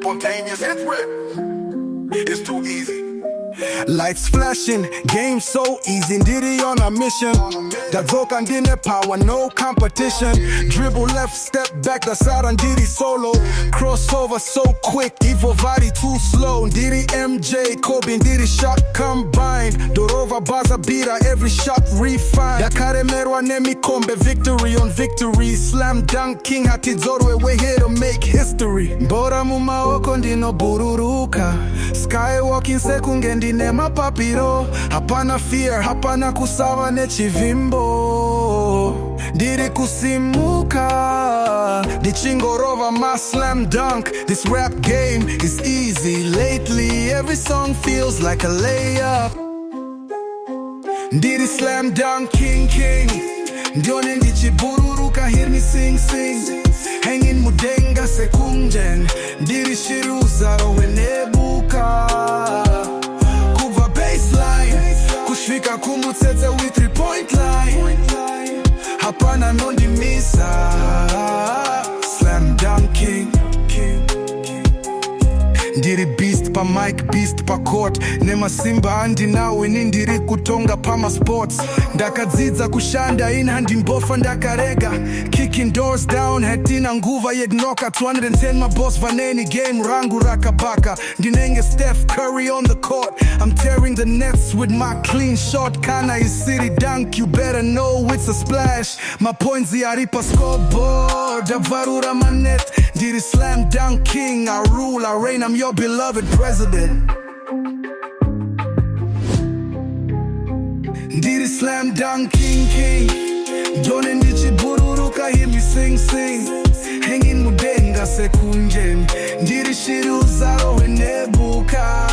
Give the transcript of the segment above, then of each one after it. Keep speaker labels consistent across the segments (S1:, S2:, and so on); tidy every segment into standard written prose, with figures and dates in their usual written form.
S1: spontaneous hit rip. It's too easy.
S2: Lights flashing, game so easy. Diddy on a mission. Dazoka ndine power, no competition. Dribble left, step back, that's out on Diddy solo. Crossover so quick, Evo Vadi too slow. Diddy MJ, Kobe, Diddy shot combined. Dorova baza bira, every shot refined. Dakare merwa nemikombe, victory on victory. Slam dunk king hatizorwe, we're here to make history. Bora mumaoko ndino bururuka. Skywalking sekunge ndine mapapiro. Hapana fear, hapana kusava nechivimbo. Diddy kusimuka. Dichingorova my slam dunk. This rap game is easy. Lately every song feels like a layup. Diddy slam dunk king. Ndione ndichibururuka, hear me sing. Hanging mudenga sekungen. Diddy shiruzaro wenebuka. Kuva baseline, kushfika kumutsetse with 3-point line. Hapana nondimisa. Slam dunk king. Ndiri beast pa mic, beast pa court. Nema simba andi nawe nindiri kutonga pama sports. Ndakadzidza kushanda inhandi mbofa ndakarega. Kicking doors down, hatina nguva yegnoka. 210 my boss vaneni game rangu rakabaka. Ndinenge Steph Curry on the court. I'm tearing the nets with my clean shot. Kana is city dunk, you better know it's a splash. My points aripa scoreboard, davarura manet. Ndiri slam dunk king, I rule, I reign, I'm your beloved president. Diddy slam dunk king. Jone ndichi bururuka, hear me sing. Hanging mudenga sekunjen. Diddy shiruzaro wenebuka.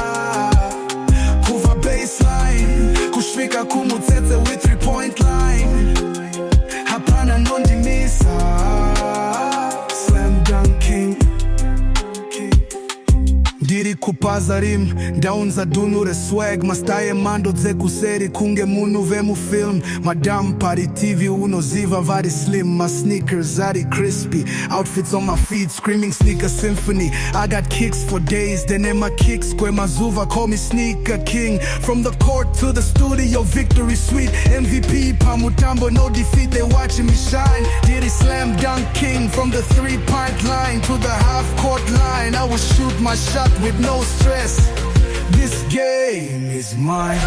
S2: Kuva baseline, kushfika kumutsetse with 3-point line. Hapana nondimisa. Slam dunk king. Diddy kupaza rim, down za dunure swag. Mastaye mando dzekuseri kunge munu vemu film. Madam party TV unoziva vari slim. My sneakers vari crispy, outfits on my feet screaming sneaker symphony. I got kicks for days, then in my kicks kwe mazuva call me sneaker king. From the court to the studio, victory sweet. MVP pamutambo, no defeat, they watching me shine. Diddy slam dunk king, from the 3-point line to the half-court line. I will shoot my shot with no stress. This game is mine.